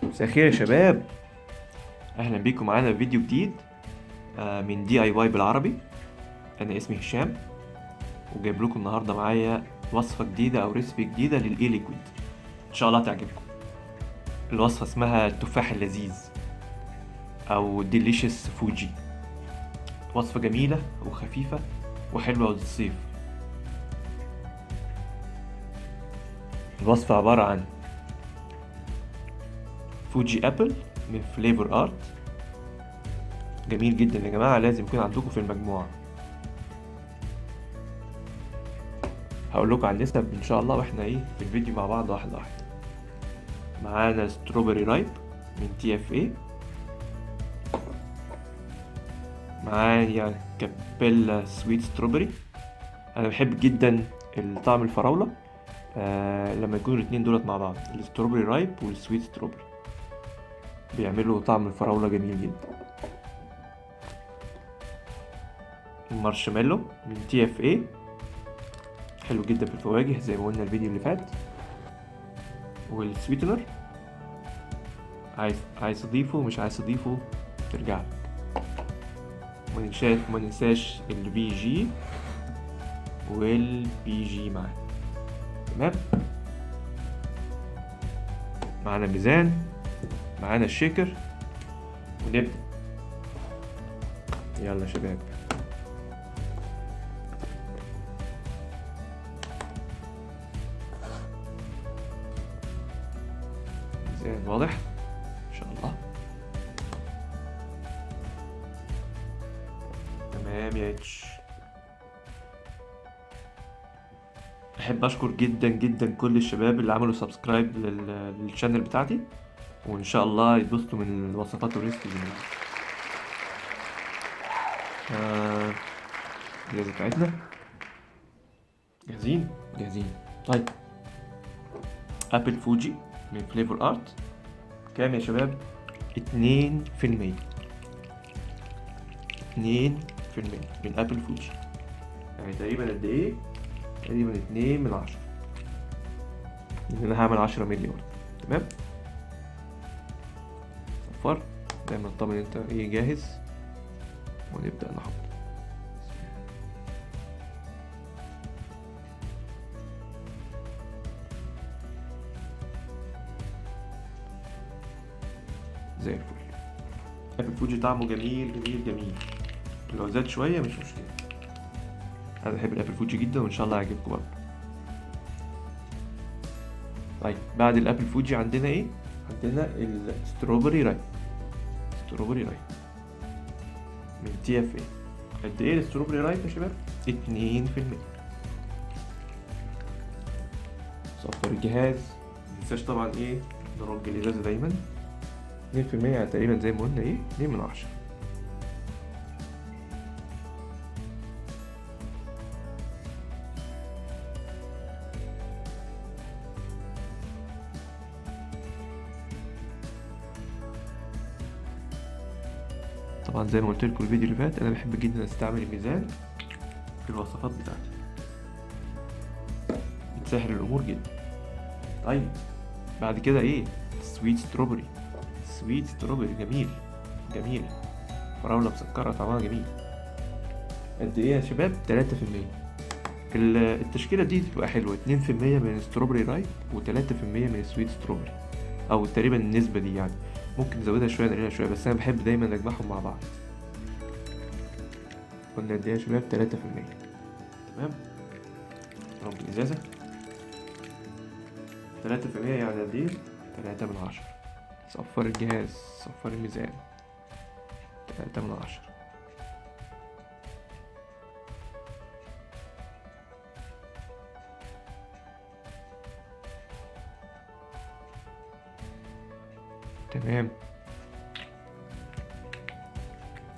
مساء الخير يا شباب، اهلا بيكم معانا في فيديو جديد من دي اي واي بالعربي. انا اسمي هشام وجايب لكم النهارده معايا وصفه جديده او ريسبي جديده للاي ليكويد. ان شاء الله تعجبكم. الوصفه اسمها التفاح اللذيذ او ديليشس فوجي. وصفه جميله وخفيفه وحلوه للصيف. الوصفه عباره عن فوجي ابل من فليفر ارت، جميل جدا يا جماعه، لازم يكون عندكم في المجموعه. هقول لكم على النسب ان شاء الله واحنا في الفيديو مع بعض واحده واحده. معانا ستروبري رايب من تي اف اي، معايا كابيلا سويت ستروبري. انا بحب جدا طعم الفراوله لما يكونوا الاتنين دولت مع بعض، الستروبري رايب والسويت ستروبري بيعملوا طعم الفراوله جميل جدا. المارشميلو من تي اف اي، حلو جدا في الفواكه زي ما قلنا الفيديو اللي فات. والسويتنر عايز تضيفه مش عايز تضيفه ترجع لك. ما ننساش البي جي والبي جي معانا. تمام، معانا ميزان، معانا الشيكر، ونبدأ. يلا يا شباب. ميزان واضح ان شاء الله. تمام يا اتش. احب اشكر جدا جدا كل الشباب اللي عملوا سبسكرايب للشانل بتاعتي، وان شاء الله يتبسطوا من الوصفات والريسبيز الجاهزة بتاعتنا. جاهزين. طيب، ابل فوجي من فليفر ارت كام يا شباب؟ 2% من ابل فوجي، يعني تقريبا قد ايه؟ تقريبا 2/10، لان انا هعمل 10 مللي برضه. تمام، صفر دايما طبعا انت جاهز، ونبدأ نحط. زي الفل. ابل فوجي طعمه جميل. لو زاد شوية مش مشكلة، انا بحب الابل فوجي جدا وان شاء الله يعجبكم برضه. طيب، بعد الابل فوجي عندنا ايه؟ عندنا الستروبري رايب. من تي اف اي. قد ايه الستروبري رايب يا شباب؟ 2%. صفر الجهاز، متنساش طبعا نرج الازازة دايما. 2% يعني تقريبا زي ما قلنا 2/10. طبعا زي ما قلت لكم الفيديو اللي فات، انا بحب جدا استعمل الميزان في الوصفات بتاعتي، بتسهل الامور جدا. طيب، بعد كده سويت ستروبري. جميل، فراولة مسكرة طعمها جميل. قد ايه يا شباب؟ 3%. التشكيلة دي تبقى حلوة، 2% من الستروبري رايب و3% من السويت ستروبري، او تقريبا النسبة دي يعني ممكن نزودها شوية نقللها شوية، بس انا بحب دايما اجمعهم مع بعض. قلنا قد ايه يا شباب؟ 3%. تمام، رب الازازة 3% يعني قد ايه؟ 3/10. صفر الجهاز، صفر الميزان، 3/10. تمام،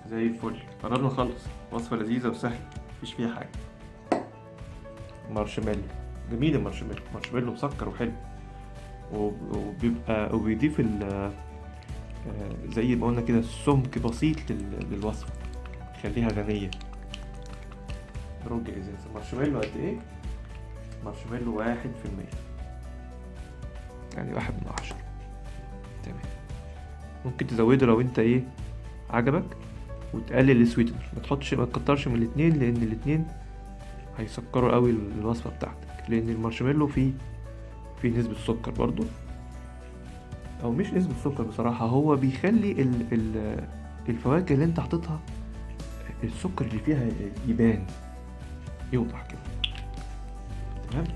زي الفل. قربنا نخلص. وصفة لذيذة وسهلة مفيش فيها حاجة. مارشميلو، جميل مارشميلو مسكر وحلو، وبيضيف زي ما قلنا كده سمك بسيط للوصفة، يخليها غنية. رج ازازة مارشميلو قد ايه؟ مارشميلو 1%، يعني 1/10. تمام. ممكن تزوده لو انت ايه عجبك، وتقلل السويتنر، ما تكترش من الاتنين، لان الاتنين هيسكروا قوي الوصفة بتاعتك، لان المارشميلو فيه نسبة سكر برضو، او مش نسبة سكر بصراحة، هو بيخلي الفواكه اللي انت حاططها السكر اللي فيها يبان، يوضح كده. تمام.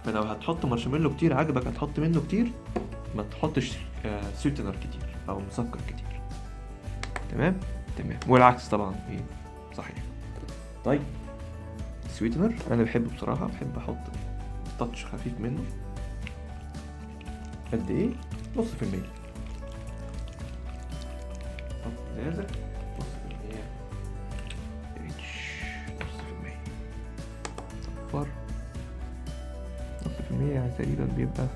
فلو هتحط مارشميلو كتير عجبك هتحط منه كتير، ما تحطش سويتنر كتير او مسكر كتير. تمام. والعكس طبعا ايه صحيح. طيب السويتنر انا بحبه بصراحة، بحب احط تاتش خفيف منه. قد ايه؟ نص في المية. حط ازازة نص في المية، نص في المية، صفر. نص في المية يعني تقريبا بيبقى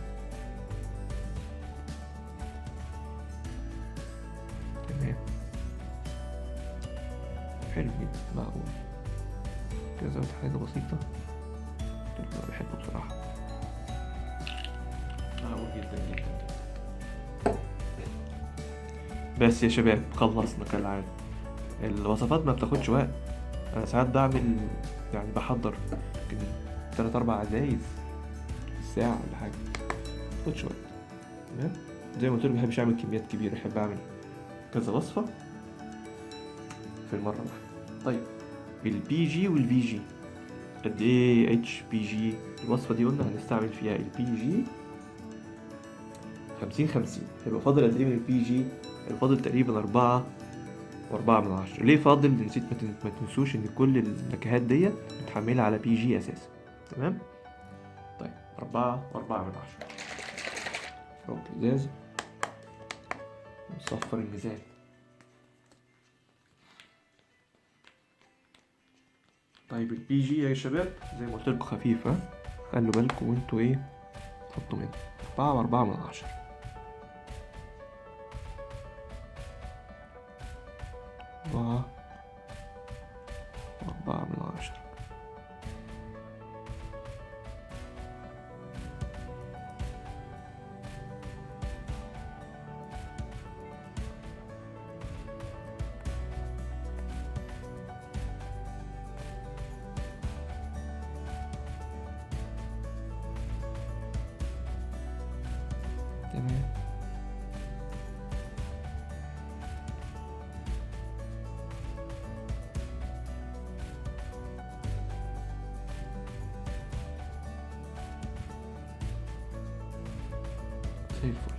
تمام، حلو جدا، معقول كده. زود حاجة بسيطة، أنا بحبه بصراحة، معقول جدا جدا. بس يا شباب خلصنا كالعادة. الوصفات ما بتاخدش وقت، أنا ساعات بعمل يعني بحضر يمكن 3-4 عزايز ساعة ولا حاجة، متاخدش وقت. تمام. زي ما قلت لك مبحبش أعمل كميات كبيرة، بحب أعمل كذا وصفة في المرة واحدة. طيب البي جي والفي جي، قد ايه اتش بي جي؟ الوصفة دي قلنا هنستعمل فيها البي جي 50-50. هيبقى فاضل قد ايه من البي جي؟ هيبقى فاضل تقريبا 4.4. ليه فاضل؟ نسيت، ما تنسوش ان كل النكهات ديت متحملة على بي جي اساسا. تمام. طيب 4.4. نحط ازاز ونصفر الميزان. طيب البي جي يا شباب زي ما قلت لكم خفيف، ها، خلوا بالكم وانتوا ايه تحطوا منه. 4.4. 4.4. تمام. زي الفل.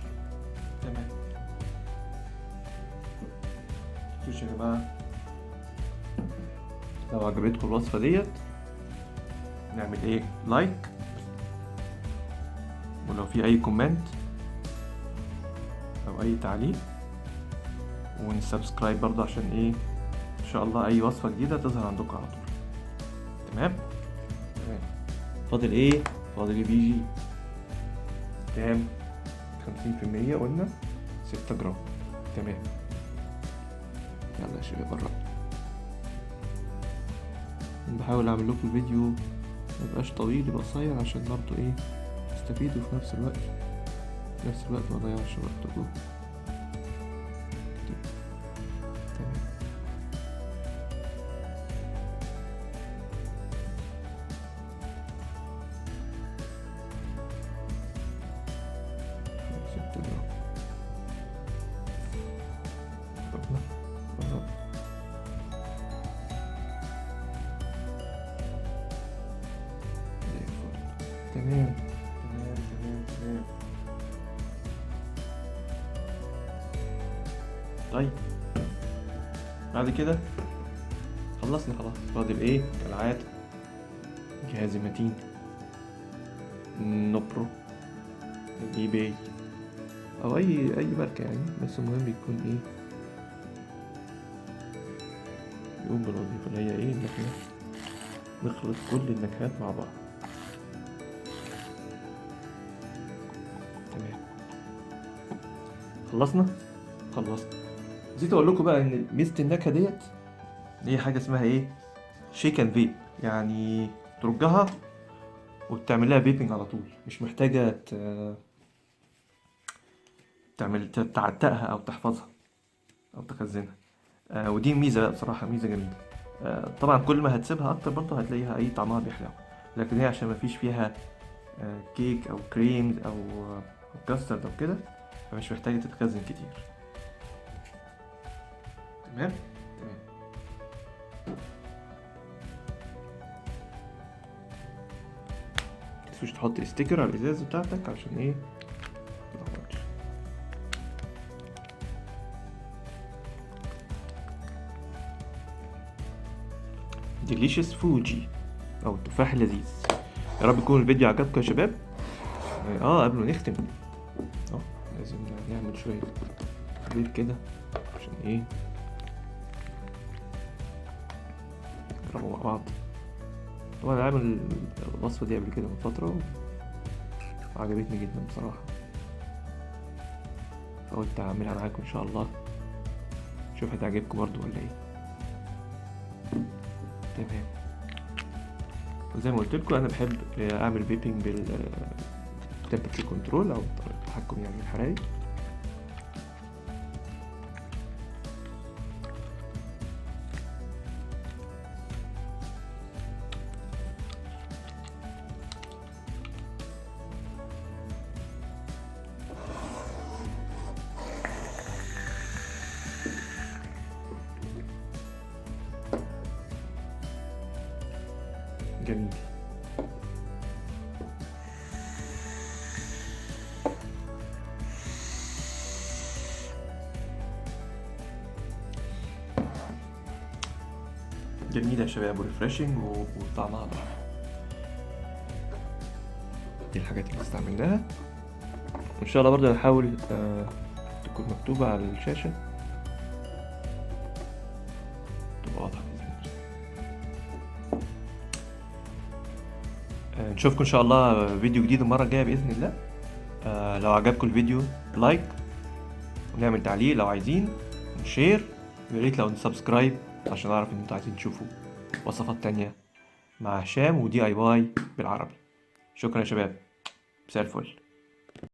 تمام. شوفوا يا جماعة، لو عجبتكم الوصفة ديت نعمل ايه؟ لايك، ولو في اي كومنت او اي تعليق، ونسبسكرايب برضه عشان ايه ان شاء الله اي وصفة جديدة تظهر عندكم على طول. تمام. فاضل ايه؟ فاضل البي جي كام؟ 50% قلنا 6 جرام. تمام. يلا يا شباب قربت. بحاول اعمل لكم الفيديو ميبقاش طويل، يبقى قصير عشان برضه ايه تستفيدوا في نفس الوقت، ما اضيعش وقتكم. تمام. تمام. طيب بعد كده خلصنا خلاص. فاضل ايه؟ كالعادة جهاز متين نوبرو، اي باي او اي ماركة يعني، بس المهم يكون ايه يقوم بالوظيفة اللي هي ايه، ان احنا نخلط كل النكهات مع بعض. تمام. خلصنا. نسيت اقول لكم بقى ان ميزة النكهة ديت هي حاجة اسمها ايه، شيك اند فيب، يعني ترجها وبتعمل لها بيبنج على طول، مش محتاجة تعتقها أو تحفظها أو تخزنها. ودي ميزة بقى بصراحة، ميزة جميلة. طبعا كل ما هتسيبها أكتر برضه هتلاقيها أي طعمها بيحلو، لكن هي عشان مفيش فيها كيك أو كريمز أو كاسترد أو كده، فمش محتاجة تتخزن كتير. تمام. متنسوش تحط ستيكر على الإزاز بتاعتك عشان إيه متلخبطش. ديليشيس فوجي أو التفاح اللذيذ. يا رب يكون الفيديو عجبكم يا شباب. قبل ما نختم لازم نعمل شوية بيض كده عشان ايه نجربوا مع بعض. طبعا انا عامل الوصفة دي قبل كده من فترة وعجبتني جدا بصراحة، فقلت اعملها معاكم ان شاء الله، شوف هتعجبكم برضو ولا ايه. تمام. وزي ما قلت لكم انا بحب اعمل بيبنج بال temperature control او التحكم يعني الحراري. جميل. جميلة يا شباب وريفريشنج وطعمها تحفة. دي الحاجات اللي استعملناها، وان شاء الله برضه هنحاول تكون مكتوبة على الشاشة تبقى واضحة. نشوفكم ان شاء الله فيديو جديد المرة الجاية بإذن الله. لو عجبكم الفيديو لايك ونعمل تعليق لو عايزين، ونشير، ويا ريت لو نسبسكرايب عشان اعرف ان انتوا عايزين تشوفوا وصفات تانية مع هشام ودي اي واي بالعربي. شكرا يا شباب، مساء الفل.